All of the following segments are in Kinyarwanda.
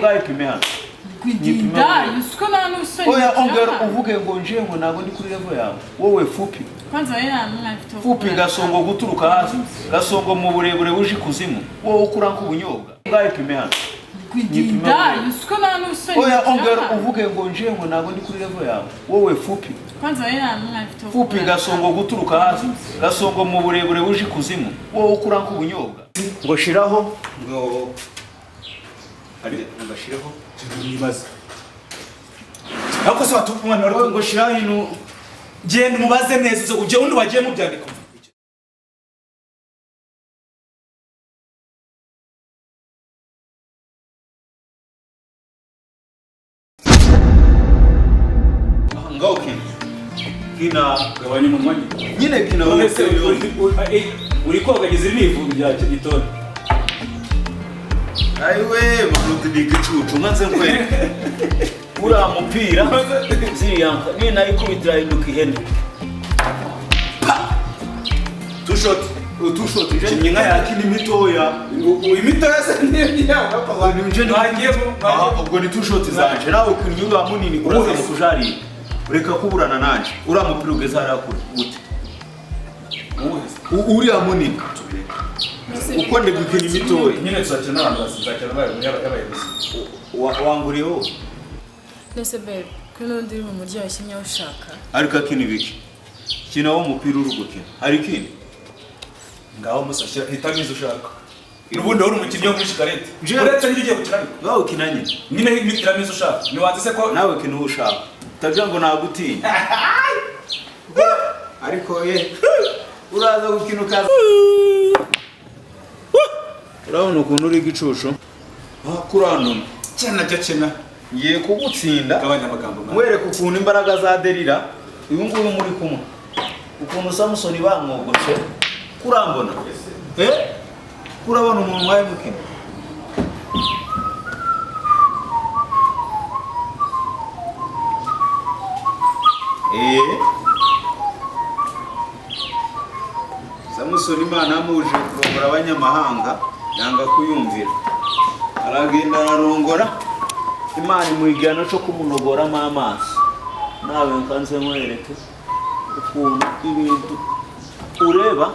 ngaye pime hano Kugenda yusuko nanu usoni oya ongera uvuge ngo nje ngo nago ndi kuri level yawe wowe fupi kwanza wewe namwe fupi gasongo guturuka hasi gasongo mu burebure buje kuzimu wowe ukura nk'ubunyobwa ngaye pime hano kugenda yusuko nanu usoni oya ongera uvuge ngo nje ngo nago ndi kuri level yawe wowe fupi kwanza wewe namwe fupi gasongo guturuka hasi gasongo mu burebure buje kuzimu wowe ukura nk'ubunyobwa ngo shiraho ngo ari ngashiraho nibaza ako se watu umwana wari ngo shiraho ino genda mubaze neza uje undi wagiye mu byandiko ngauke kina gabanya umunwa nyine kina wese uri kogageza ibivu bya gitondo aiwe manuti digicucu nkanze nkwe ura mupira ziriyanka ni nayo kubitira induka ihene two shot nyinga yakini mitoya imitoya se niyo yawe abantu nje bagiye ubwo ni two shot zanje nawe kunyuga munini uraza mu kujari ureka kuburana nanje ura mupira ugeza harakura gute uri munini uko ndi gukina imitoya nyine tuzakina n'abantu bazakina n'abayobozi wanguriyeho nese bebe kuno ndi mu muryo washyinyaho ushaka ariko akina ibiki kina wo mupira uri gukina hari kindi ngaho musashira hitamize ushaka nubundi wari umukinnyi wo muri shikarete uretse ngiye gukina ngaho kina nyine hitamize ushaka ni wanze se ko nawe kina ushaka utagira ngo nagutinya ariko uraza gukina ukaza urabona ukuntu uri gicucu kuranona cyena ngiye kugutsinda gabanya amagambo mwereka ukuntu imbaraga za Delila uyu nguyu muri kumwe ukuntu Samson bamwogoshe kurambona kurabona umuntu waye mukina Samson Imana amuje kurongora abanyamahanga yanga kuyumvira aragenda ararongora Imana imwigana cyo kumunogoramo amaso nawe nkanze mwereke ukuntu ibintu ureba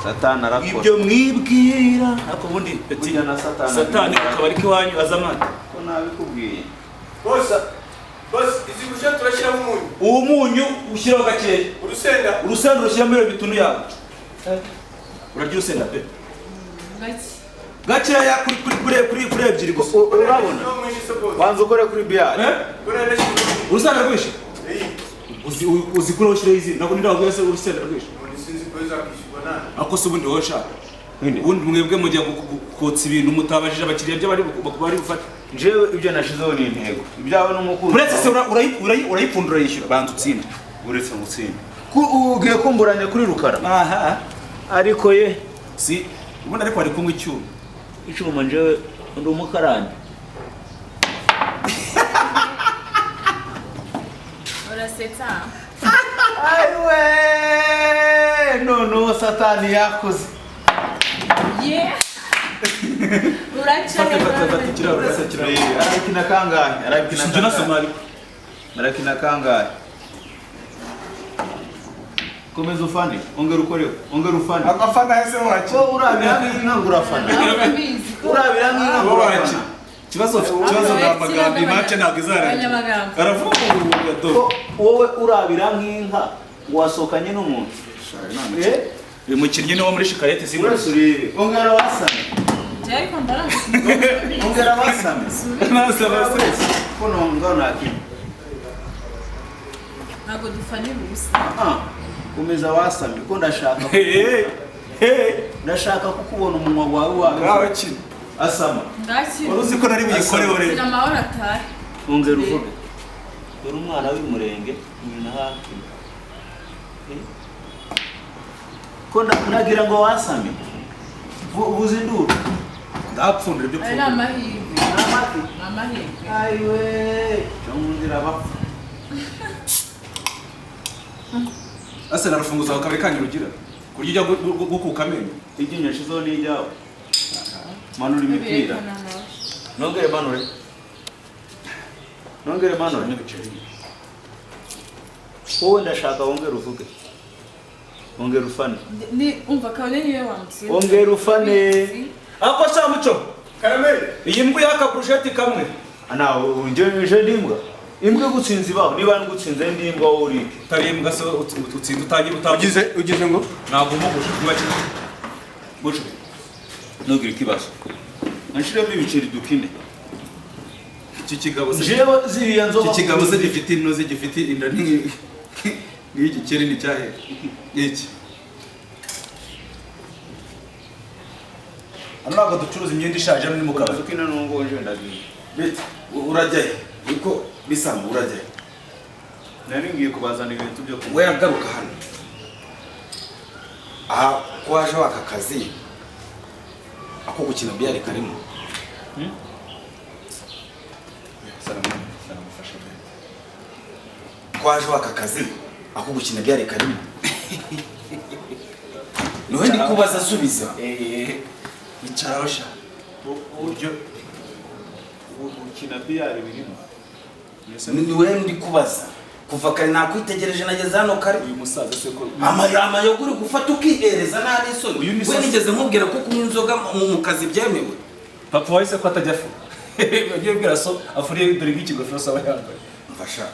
Satani arakora ibyo mwibwira ako bundi peti na Satani akaba ariko iwanyu azamana ko nabikubwiye Boss, izi gusha turashira umunyu. Umunyu ushyiraho gakeya. Urusenda rushyira muri bituntu yawe. Urarya urusenda pe. Gakeya kuri ebyiri gusa. Urabona? Banza ukore kuri biyari. Urusenda rwishe? Uzi kuri ushyiraho izi nako ndiraho gwese urusenda rwishe. Sinzi ko zakishwa nani. Ako se ubundi woshaka. Ubundi mwebwe mujya kotsa ibintu mutabajije abakiriya byo bari gufata. Jewe ibyo nashizeho ni intego ibyawe n'umukunzi uretse se urayipfundura yishyura bantu utsinda uretse gutsinda ugiye kumburanya kuri rukara ariko si ubundi ariko ari kumwe icyuma njewe ndi umukarani urasetsa aiwe no Satani yakoze arakina kangahe komeza ufane ongera ukoreho ongera ufane afana hese wacu urabira nk'inka urafana urabira nk'inka urafana kibazo n'amagambo imace ntabwo izarangira aravuga wowe urabira nk'inka wasohokanye n'umuntu uyu mukinnyi ni wo muri shikarete sinzi urebe ongera wasame ongera wasame kono nakina ntabwo dufanira ubusa komeza wasame ko ndashaka kukubona umunwa wawe asama wari uzi ko nari buyikoreho rero amahoro atari ongera uvuge dore umwana w'umurenge nyina hafi ko nagira ngo wasame ubuze induru ndapfundira ibyo pfundira amahirwe aiwe cyangwa bapfa ase narufunguza akabe kanyirugira kurya gukuka amenyo igihe nyashizo ni ijyawe manura imipira nongere manure wowe ndashaka wongere uvuge wongere ufane Ni umva kabone niwe wamutse. wongere ufane ako sha muco Karameli. iyi mbwa yaka brusheti kamwe ana unje ndimbwa imbwa gutsinza ibaho niba ngutsinze ndimbwa wowe uri tari imbwa so utsinda utangira utavuze ugize ngo ntabwo mugusha kubaki buco nugire ikibazo nshiremo ibiceri dukine iki kigabo se jewe ziriya nzoga iki kigabo se gifite inoze gifite inda n'iki kiri ni cyahe iki hano ntabwo ducuruza imyenda ishaje hano ni mu kabari dukine n'ubwo nje ndagiye bete urajyayo ariko bisanga urajyayo nari ngiye kubazana ibintu byo we yagaruka hano aha ko waje waka kazi ako gukina biyari karimo ko waje waka kazi ako gukina biyari karimo niwe ndi kubaza asubiza icara sha uburyo gukina biyari birimo niwe ndi kubaza kuva kare nakwitegereje nageze hano kare uyu musaza se ko amayoga uri gufata ukihereza nta n'isoni Uyu ni we nigeze nkubwira ko kunywa inzoga mu kazi byemewe papa wahise ko atajya afu yagiye bwira so afuriye dore nk'ikigofero saba yambaye mfasha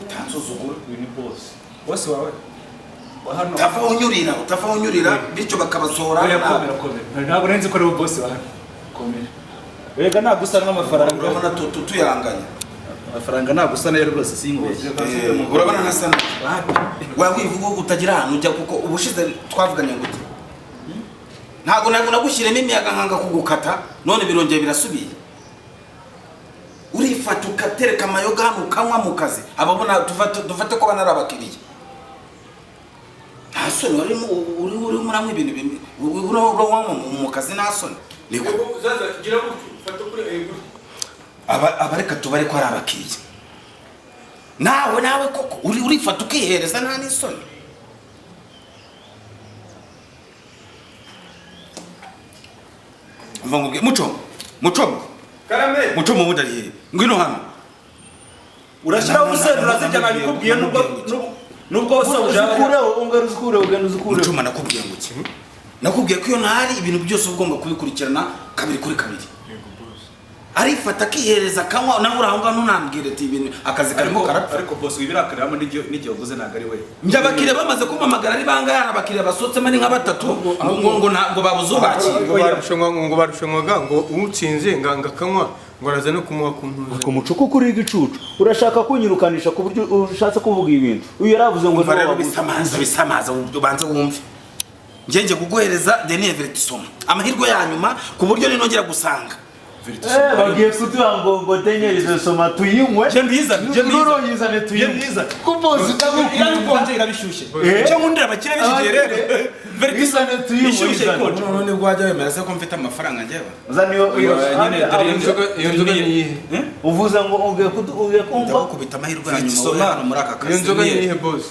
utansuzugura uyu ni boss bose wawe wa hano utava unyurira bityo bakabasohora oya komera ntabwo nzi ko ari bo boss wa hano komera rega nagusa n'amafaranga urabona tuyanganya amafaranga nagusa nayo rwose singubeshye urabona ntasa wa wivuga utagira ahantu ujya kuko ubushize twavuganye ngo ntabwo nagushyiremo imiyaga nkanga kugukata none birongeye birasubiye urifata ukatereka amayoga hano ukanywa mu kazi ababona dufate ko bana ari abakiriya nta soni uri muranywa ibintu bimwe uranywa mu kazi nta soni niko Zaza gira gutyo. Fata kuri gutyo. abareka tubare ko ari abakiriya nawe koko urifata ukihereza nta n'isoni mva ngubwe muco Karameli. muco mu bundi arihe ngwino hano urashyiraho ubusenda urazijya nabikubwiye nubwo wose ujyaho uzikureho ugenda uzikureho muco nakubwiye ngo iki nakubwiye ko iyo ntari ibintu byose ugomba kubikurikirana kabiri kuri kabiri arifata akihereza akanywa nawe uri aho ngaho ntunambwire ati ibintu akazi karimo karapfa ariko boss wibirakaramo n'igihe uvuze ntabwo ari we njye abakiriya bamaze kumpamagara ari bangahe hari abakiriya basohotsemo ari nka batatu ngo babuze ubakira ngo barushanwaga ngo utsinze nganga akanywa ngo araza no kumuha ku ntuza ku mucuko kuri igicucu urashaka kunyirukanisha ku buryo ushatse kuvuga ibintu uyu yaravuze ngo umva rero bisamaza ubanze wumve njye kuguhereza Daniel Vertisoma amahirwe ya nyuma ku buryo ninongera gusanga bagiye kuduha ngo tenyerize soma tuyinywe nuro yizane tuyinywe kubozi irabikonje irabishyushye cyo nkundira abakire b'ikigihe rero Vertisone tuyinywe none bwajya wemera se ko mfite amafaranga njyewe iyo nzoga ni iyihe uvuze ngo ugiye kumva ndamukubita amahirwe ya nyuma hano muri aka iyo kazi nzoga ni iyihe boss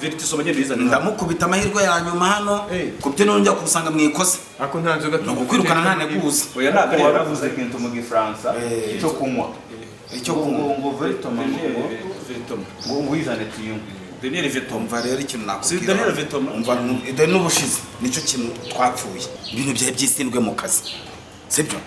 Vertisoma ngende bizana ndamukubita amahirwe ya nyuma hano kubyo nongera kusanga mu ikosa ako nta nzoga no kwirukana nta neguza oya ntabwo ari waravuze ikintu mu gifaransa cyo kunywa icyo kunywa ngo Vertoma ngo wizane tuyinywe Daniel Vertoma umva rero ikintu nakubwira si Daniel Vertoma umva dore n'ubushize nicyo kintu twapfuye ibintu byawe byisindwe mu kazi sibyo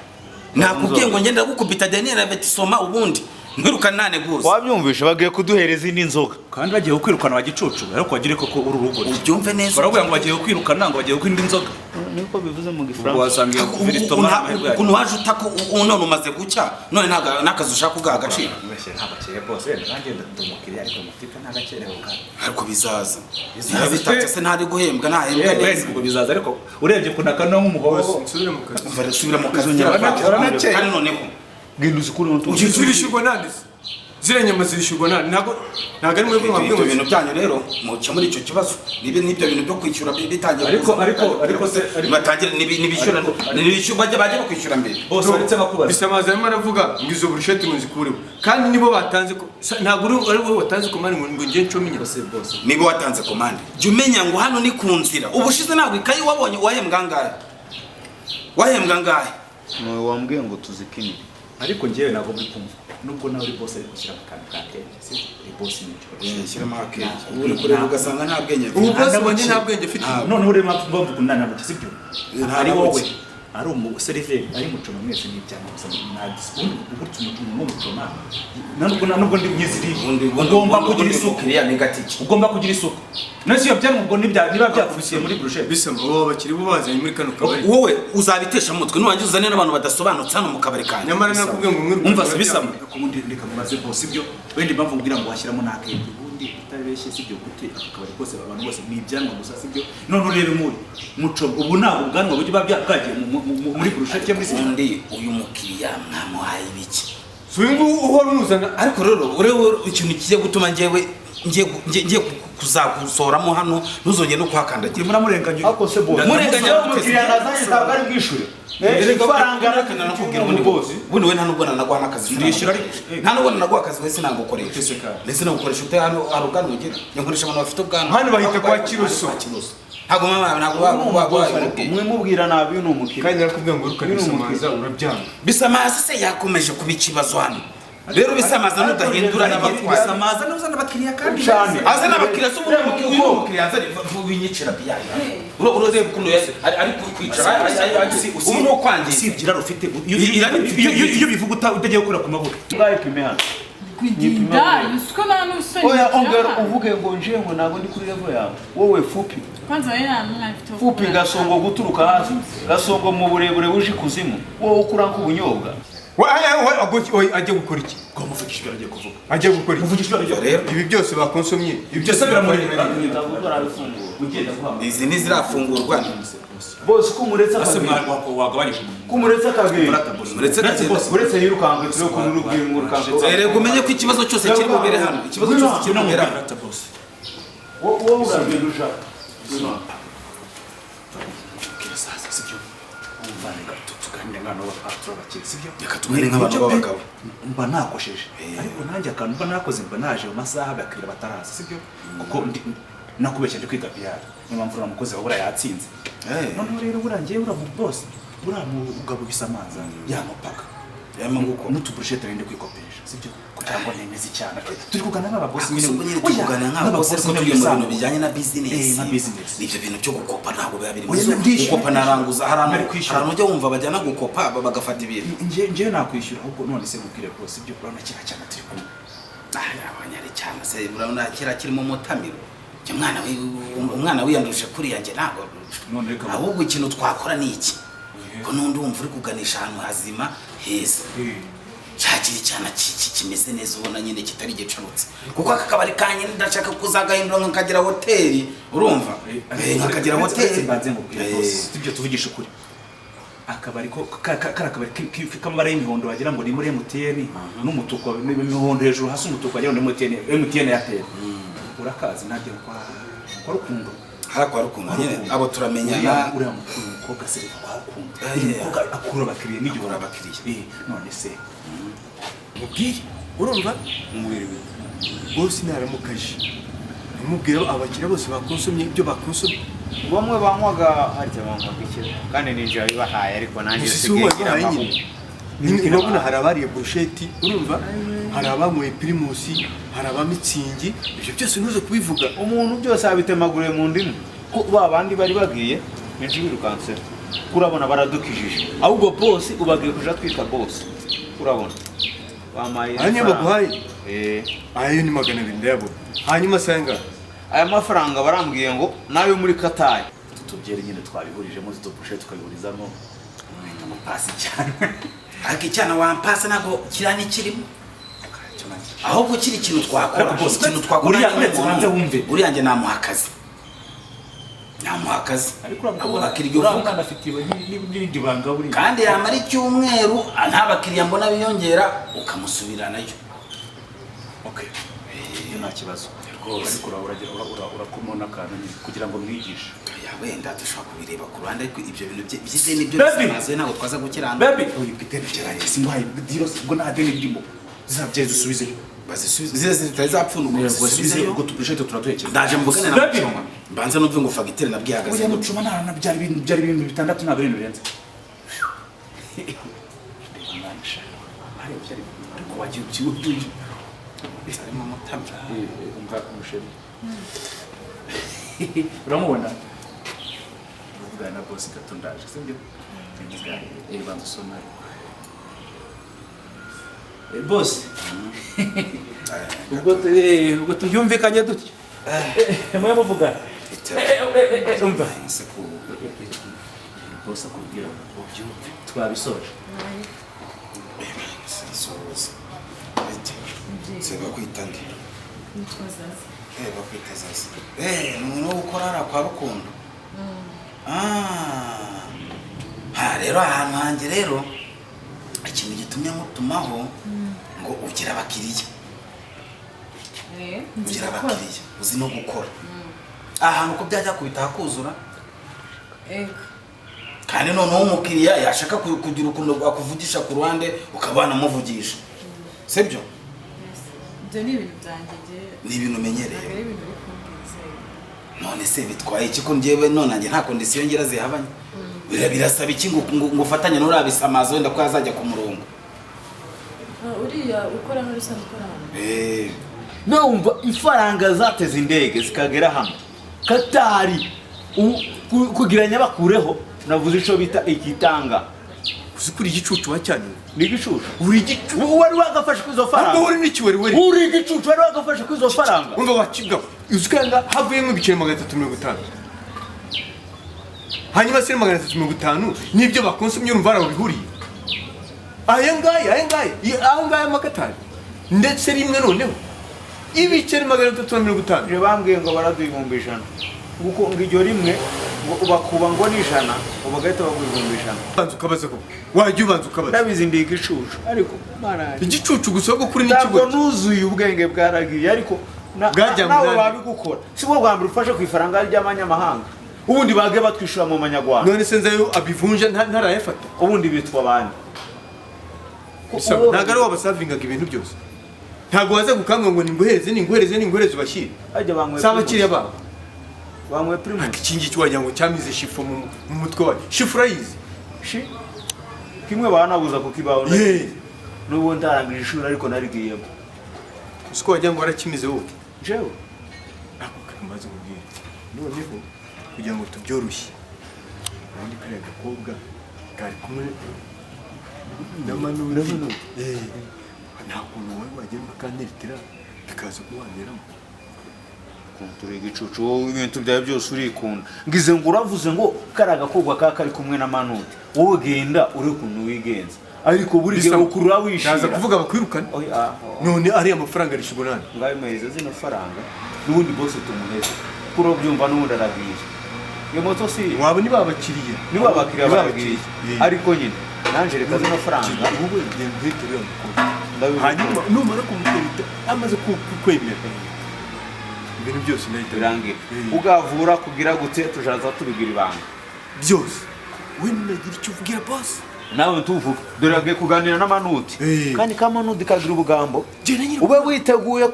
nakubwiye ngo ngenda gukubita Daniel Vertisoma ubundi nkwirukana nta neguza wabyumvishe bagiye kuduhereza indi nzoga kandi bagiye kwirukana abagicucu ariko bagire koko uru rugo ubyumve neza baravuga ngo bagiye kwirukana ngo bagiye kwinda inzoga niko bivuze mu ubwo gifaransa wasanga Vertoma ukuntu waje utako none umaze gucya none n'akazi ushaka ugaha agaciro ntabakeye bose nanjye ndumukiriya ariko mufite ntagakereho kandi ariko bizaza bitatse se ntari guhembwa ntahembwa neza ubwo bizaza ariko urebye kunaka no nk'umuhozo nsubire mu kazi umva resubira mu kazi uranakeye. kandi noneho genda uzikure n'utu zirishyurwa nande ziriya nyama zirishyurwa nande ntabwo ari muri bwo ibyo bintu byanyu rero mukemura icyo kibazo n'ibyo bintu byo kwishyura bitangiye ariko se batangire nibishyurwa bajya bakwishyura mbere bose uretse bakubaza bisamaza arimo aravuga ngo izo burusheti muzikureho kandi nibo batanze ko ntabwo ari wowe watanze komande ngo ngiye ncomenya bose nibo watanze komande jya umenya ngo hano ni ku nzira ubushize ntabwo ikayi wabonye wahembwa angahe wambwiye ngo tuzikine ariko njyewe ntabwo muri kumva nubwo nawe uri boss ari gushyira mu kantu ka kenge si uri boss ni shyiramo akenge uri kureba ugasanga nta bwenge ubu bose wanjye nta bwenge afite none uri mpamvu kunana mu sibyo ari wowe ari umuseriveri ari mucoma mwese n'ibyana gusa nta discipline uburyo umucoma n'umucoma nubwo ndi myiziri ugomba kugira isuku ya negative ugomba kugira isuku nasi iyo byana ubwo niba byakurusiye muri brushette bisama abo bakiri bo bazanye muri kano kabari wowe uzabitesha mutwe nuwangiza uzane n'abantu badasobanutse hano mu kabari kanjye nyamara nakubwiye ngo mwirukane umva se bisama kubundi ndeka mubaze boss ibyo wenda impamvu kugira ngo washyiramo nakenge ubundi utabeshye sibyo gute akabari kose abantu bose ni ibyanwa gusa sibyo none urebe muri muco ubu ntabwo ubwanwa bujye bwagiye muri brushette muri undi uyu mukiriya mwamuhaye ibiki swingu uhora unuzana ariko rero urebe ikintu kigiye gutuma ngiye kuzagusoramo hano ntuzongere no kuhakandagira muramurenganya ako se boss murenganya umukiriya nazanye ntabwo ari bwishure ifaranga nakubwira ubundi bundi we nta nubwo nanaguha n'akazi ndishyura nta nubwo nanaguha akazi wese nagukoresha ndetse nagukoresha ute hano hari ubwanwa ugira nyagurisha abantu bafite ubwanwa hano bahita kwa Kiruso ntabwo mama ntabwo mwimubwira nabi ni umukiriya kandi nakubwiye ngo urukane bisamaza urabyanga bisamaza se yakomeje kuba ikibazo hano rero bisamaza nudahindura bisamaza n'uzana abakiriya kandi cyane azana abakiriya se umukiriya azana winyicira biyaye urareba ukuntu ari kwicara ubu no kwangiza si ibyiraro ufite iyo bivuga utagiye gukora ku mabuga ngaye pime hano kugenda yusuko nta n'usoni oya ongera uvuge ngo nje ngo ntabwo ndi kuri level yawe wowe fupi kwanza wewe nta mwana afite fupi gasongo guturuka hasi gasongo mu burebure buje kuzimu wowe ukura nk'ubunyobwa ajya gukora iki ko muvugishwe agiye kuvuga ajya gukora iki muvugishwe agiye rero ibi byose bakonsomye ibi byose biramureba izi ntizirafungurwa bose ko muretse wagabanyije kumuretse akagenda uretse yirukanka turi ku rubwingo rukanka rero umenye ko ikibazo cyose kiri bubere hano ikibazo cyose kiri bubere hano wowe uragenda ushaka reka tubwire nk'abantu b'abagabo mba nakosheje ariko nanjye akantu mba nakoze mba naje mu masaha abakiriya bataraza sibyo kuko nakubeshya ndi kwiga piyari niyo mpamvu uriya mukozi wawe buriya yatsinze noneho rero burangiye uriya mu bosi uriya mugabo bisamaza yamupaka n'utuburushete rende kwikopesha sibyo kugira ngo nemeze cyane turi kuganira n'ababosi nyine turi kuganira nk'ababosi ariko turi mu bintu bijyanye na business ibyo bintu byo gukopa ntabwo biba biri gukopa naranguza hari ahantu ujya wumva bajyana gukopa bagafata ibintu njyewe nakwishyura ahubwo none se mubwire rwose ibyo urabona kiriya cyane turi kumwe abanyari cyane se urabona kiriya kiri mu mutamiro umwana wiyanduje kuriya njye ntabwo ahubwo ikintu twakora ni iki ko n'undi wumva uri kuganisha ahantu hazima heza cyakiri cyane kimeze neza ubona nyine kitari gicanutse kuko aka kabari kanye ndashaka kuzagahindura nkakagira hoteli urumva nkakagira hoteli mbanze ngubwire rwose ibyo tuvugisha ukuri akabari ko karakabari k'amabara y'imihondo wagira ngo ni muri MTN n'umutuku imihondo hejuru hasi umutuku wagira ngo ni MTN Airtel urakazi najye kwa Rukundo harakwa Rukundo nyine abo turamenyana uriya mukobwa se kwa Rukundo akura abakiriya n'igihe abakiriya none se mubwire urumva bose naramukaje mubwira abakiriya bose bakonsomye ibyo bakonsomye bamwe banywaga harya banywaga iki kandi ninjira bibahaye ariko nanjye sigira nyine urabona hari abariye burusheti urumva hari abanyweye pirimusi hari abamitsingi ibyo byose ntuze kubivuga umuntu byose abitemaguriye mu ndimu ko babandi bari bagiye benshi birukanse kurabona baradukijije ahubwo boss ubagiye kuja twita boss urabona bamaye hanyuma baguhaye ayo ni 200 ndayabona hanyuma sanga aya mafaranga barambwiye ngo nayo muri Qatar tubyere nyine twabihurijemo zitopushe tukabihurizamo pasi cyane ariko icyana wampasa nako kirani kirimo ahubwo kiri ikintu twakora ikintu twakora uriya nge namuha akazi ariko abakiriya uvuga ndafitiwe n'ibindi banga buri kandi yamara icyumweru nta bakiriya mbona biyongera ukamusubiranayo okay nta kibazo ariko urakomona akantu kugira ngo mwigishe wenda dushobora kubireba ku ruhande ariko ibyo bintu byize nibyo bisanzwe ntabwo twaza gukirana baby uyu bitene cyane singuhaye diro ubwo nta deni ndimo zizabye zisubizeyo bazisubize zitazapfunduka zisubizeyo ubwo tubushete turatuhekera ndaje mvugane na Mucoma mbanza numve ngo fagitire nabwihagaze uyu Mucoma nta byari ibintu bitandatu nta bintu birenze ariko wagiye ukiwe byuje harimo mutamira umva umusheri uramubona uvugana na boss gato ndaje sibyo banza usoma boss ubwo tubyumvikanye dutya mwe muvuga umva boss akubwira ubyumve twabisoje seba kwitande Nitwazaza. bakwita zaza ni umuntu wo gukorara kwa rukundo rero ahantu hanjye rero ikintu gitumye mutumaho ngo ugira abakiriya ugira abakiriya uzi no gukora ahantu ko byajya kubitaha kuzura kandi noneho umukiriya yashaka kugira ukuntu akuvugisha ku ruhande ukabana muvugisha sibyo Ibyo ni ibintu byanjye ni ibintu umenyereye ntabwo ari ibintu uri kumbwira. none se bitwaye iki ko njyewe none njye nta kondisiyo ngira zihabanye birasaba iki ngo ufatanye n'urabisamaza wenda ko yazajya ku murongo Uriya ukora muri rusange ukora hano. numva ifaranga zateze indege zikagera hano Katari kugira nyabakureho navuze ico bita ikitanga uzikuri igicucu wacyane ni igicucu uri igicucu wari wagafashe kwizo faranga uri n'ikiweri uri igicucu wari wagafashe kwizo faranga umva wakigabo uzikanga havuyemo ibiceri 350 hanyuma se 350 nibyo bakonsumye urumva arabihuriye aya ngaya makatari ndetse rimwe noneho ibiceri 350 je bambwiye ngo baraduyibumbishana nguko ngiryo rimwe ngo ubakuba ngo n'ijana ubagahita baguyibumbishana banza ukabaza ko wajya ubanza ukabaza ndabizi ndi igicucu ariko marari igicucu gusa go kuri ntabwo n'ikigo nuzuye ubwenge bwaragiye ariko nawe babigukora si bwo bwa mbere ufashe ku ifaranga ry'amanyamahanga ubundi bage batwishura mu manyarwanda none se nzayo abivunja ntarayafata ubundi bitwa bandi ntabwo ari wabasavingaga ibintu byose ntabwo waza gukanga ngo ninguhereze ubashyire saba abakiriya babo bamwe primus iki ngiki wagira ngo cyamize shifo mu mutwe wawe shifo urayizi kimwe banabuza kukibaho n'ubu ndarangije ishuri ariko narigiyemo siko wagira ngo warakimize wowe jewe ako kamaze kubwira noneho kugira ngo tubyoroshye kandi kariya gakobwa kari kumwe na manura nta kuntu wowe wagira bakanteretera bikaza kuwaniramo turi igicucu wowe ibintu byawe byose urikunda ngize ngo uravuze ngo kari agakobwa kaka kari kumwe na manute wowe genda uri ukuntu wigenza ariko buri gihe ukurura wishira naza kuvuga bakwirukana none ari amafaranga rishyurwa nani ngayo meza zino faranga n'ubundi bose tumuheze kuro byumva n'ubundi aragiye iyo moto si waba niba abakiriya niba abakiriya baragiye ariko nyine nanje reka zino faranga wowe genda uhitire umukobwa hanyuma numara kumutereta amaze kukwemera ibintu byose nahita birangira ugavura kugira gute tujaza tubigira ibanga byose we nagira icyo uvugira boss nawe tuvuga dore agiye kuganira na Manuti kandi ka Manuti kagira ubugambo ube witeguye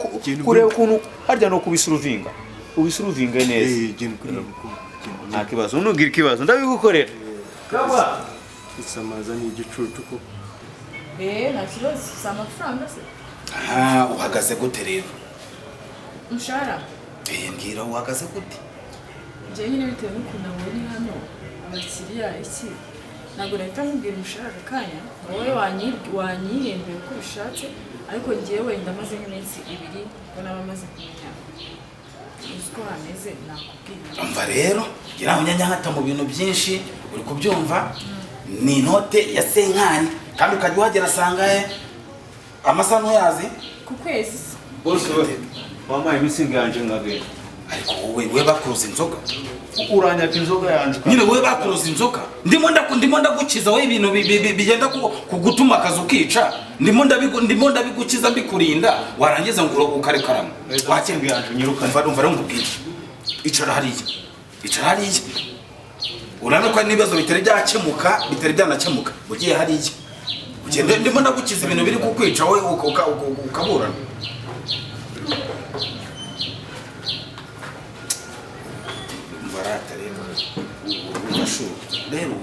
kureba ukuntu harya no kubisuruvinga ubisuruvinga neza nta kibazo nugira ikibazo ndabigukorera kaba isamaza ni igicucu ko nta kibazo si amafaranga se uhagaze gute rero umushahara mbwira uhagaze gute njyewe nyine bitewe n'ukuntu abonye hano abakiriya iki ntabwo nahita nkubwira umushahara aka kanya wowe wanyihembera uko ubishatse ariko njyewe wenda maze nk'iminsi 2 ngo naba maze kumenya uzi ko hameze nakubwira umva rero ngira ngo nyanyahata mu bintu byinshi uri kubyumva ni inote ya senkani kandi ukajya uhagera asanga amasaha ntuyazi ku kwezi bose wamaye imisinga yanje ngagenda ariko wowe bakuruza inzoga uranyaka inzoga yanje nyine wowe bakuruza inzoga ndimo ndagukiza wowe ibintu bigenda kugutuma akazi ukica ndimo ndabigukiza mbikurinda warangiza ngo ukarekarama wakenga yanje nyirukana umva rero ngubwira icara hariya urabona ko n'ibibazo bitari byanakemuka ugiye hariya ndimo ndagukiza ibintu biri kukwica wowe ukaburana umva rata rero urashuka rero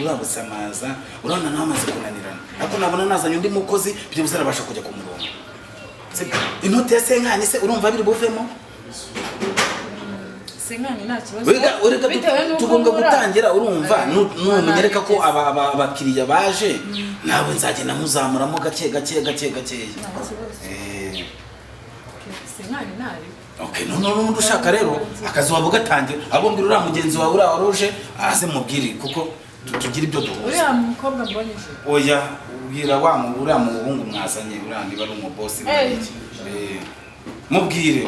urabusamaza urabona nawe amaze kunanirana ariko nabona nazanye undi mukozi byibuze arabasha kujya ku murongo inote ya senkani se urumva biri buvemo senkani nta kibazo urega tugomba gutangira urumva numenyereka ko abakiriya baje nawe nzagenda muzamuramo gake senkani ntari okay none ushaka rero akazi wabo gatangira abombira uriya mugenzi wawe uriya waruje aze mubwire kuko tugira ibyo duhuza uriya mukobwa mbonyeje oya ubwira uriya muhungu mwazanye uriya niba ari umubosi mubwire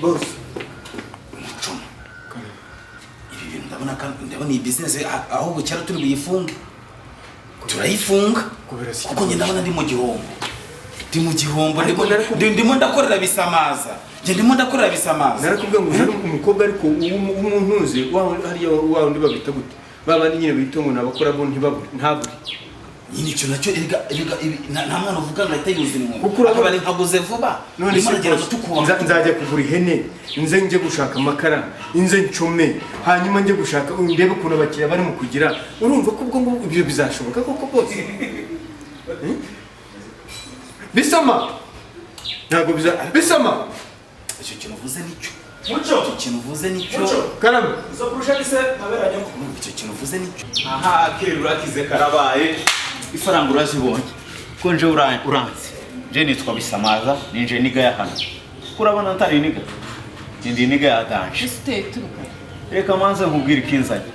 boss mucuma ibi bintu ndabona iyi business aho bucyara turi buyifunge turayifunga kuko njye ndabona ndi mu gihombo ndimo ndakorera bisamaza narakubwiye ngo uje umukobwa ariko umuntuze hariya wawe ndi babita gute babandi nyine bita ngo nabakora bo ntaburi nyine icyo nacyo nta mwana uvuga ngo ahita yuzura umuntu akaba ari nkaguze vuba none nzajya kugura ihene nze njye gushaka amakara inze ncome hanyuma njye gushaka ndebe ukuntu abakiriya bari mu kugira urumva ko ubwo ngubwo ibyo bizashoboka koko bose bisama ntabwo bisama icyo kintu uvuze nicyo karame izo project se naberanye icyo kintu uvuze nicyo aha kera urakize karabaye ifaranga urazibonye ko nje uranze je nitwa bisamaza ninje niga ya hano kurabona ntari niga ndi niga ya danje turuka reka manze nkubwira ikinzanye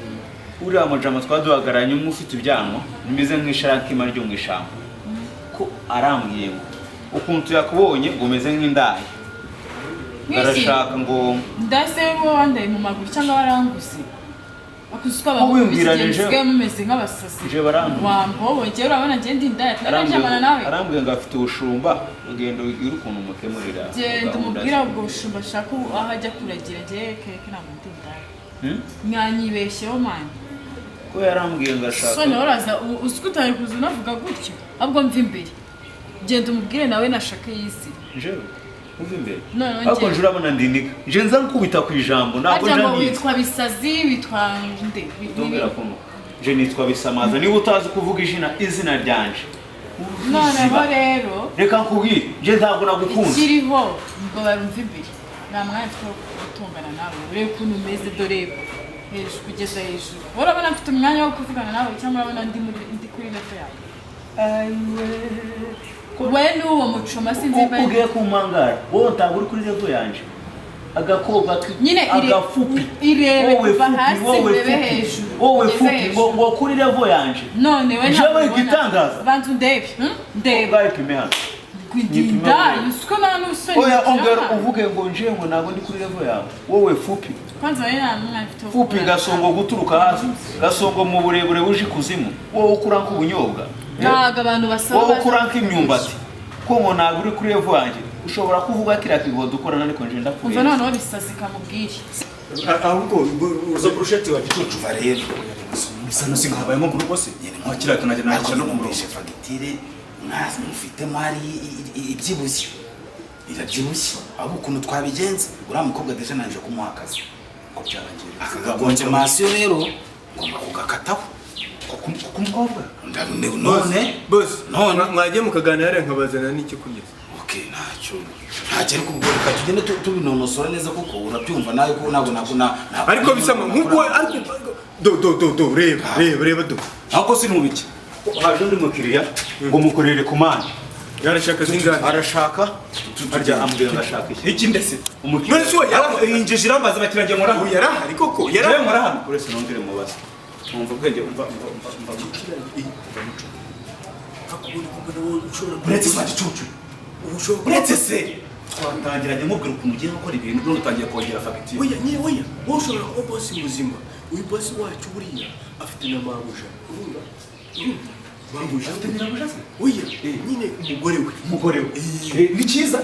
uriya mujama twaduhagaranye umufite ibyanwa nimeze nk'isharakima ryo mu ishamba ko arambwiye ngo ukuntu yakubonye umeze nk'indayi barashaka ngo ndase bo wandaye mu maguru cyangwa baranguze akusuka bakubwiranije mumeze nk'abasazi je barangu wambo je urabona je ndi ndaya tarajamana nawe arambwiye ngo afite ubushumba ugendo uri ukuntu mukemurira je ndumubwira ubwo bushumba shaka aho ajya kuragira je keke ntabwo ndi ndaya mwanyibeshyeho mani ko yarambwiye ngo ashaka sone uraza uskutaye kuzunavuga gutyo ahubwo mva imbere genda umubwire nawe nashaka yisi jewe uva imbere ariko nje urabona ndiniga nje nza nkubita ku ijambo ntabwo nje ngiye witwa bisazi witwa nde ndongera kuno nje nitwa bisamaza niba utazi kuvuga izina ryanje noneho rero reka nkubwire nje ntabwo nagukunze ikiriho ngo barumva imbere nta mwanya mfite wo gutungana nawe urebe ukuntu umeze dore hejuru kugeza hejuru urabona mfite umwanya wo kuvugana nawe cyangwa urabona ndi kuri level yawe we n'uwo mucoma sinzi ko ugiye kumangara wowe ntabwo uri kuri level yanje agakobwa nyine agafupi irebe kuva hasi urebe hejuru wowe fupi ngo kuri level yanje none we ntabwo igitangaza bantu ndebe ngaye pime hano kwidinda yusko nanu usoni oya ongera uvuge ngo nje ngo ntabwo ndi kuri level yawe wowe fupi kwanza wewe nta mwana mfite fupi gasongo guturuka hasi gasongo mu burebure buje kuzimu wowe ukuranka ubunyobwa ntago abantu basaba wowe ukuranka imyumbati ko ngo ntabwo uri kuri level yanjye ushobora kuvuga kira kigo dukorana ariko nje ndakubwiye umva noneho bisazi kamubwire ahubwo uzo project wa gicucu rero bisano singabayemo group se nyine nkakira tunajya nakira no kumurisha fagitire mufitemo hari ibyibushye irabyibushye ahubwo ukuntu twabigenze uriya mukobwa deje nanje kumuha akazi ko byarangiye akagonjemasiyo rero ngomba kugakataho kumukobwa none none mwagiye mukaganira nkabazana n'icyo kurya okay ntacyo ariko ubwo reka tugende tubinonosora neza kuko urabyumva nawe ko ntabwo ariko bisama nk'ubwo ariko reba ahubwo sinubiki haje undi mukiriya ngo mukorere ku mani yarashaka zingana arashaka arya ambwira ngashaka iki ndetse umukiriya none so yinjije irambaza bakirangiye muri aho yarahari koko yarahari muri hano uretse nongere mubaza umva ubwenge umva uretse sa gicucu uretse se twatangiranye mubwira ukuntu ugiye gukora ibintu none utangiye kongera fagitire oya wowe ushobora kuba bosi muzima uyu bosi wacu buriya afite na mabuja urumva mabuja afite nyirabuja se oya nyine umugore we ni cyiza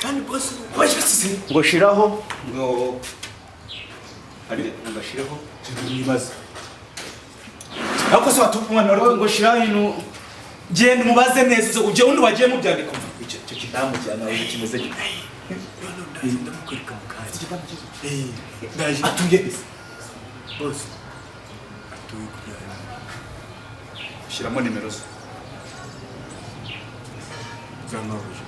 kandi bosi washyize ngo shiraho ngo ari ngashiraho nibaza ariko se watuka umwana wari ngo shiraho inu genda umubaze neza uje undi wagiye mubyandika icyo kidamu cyane aho kimeze gite ndamukwereka mu kazi atuye bosi gatoya kujya shyiramo nimero ze za mabuja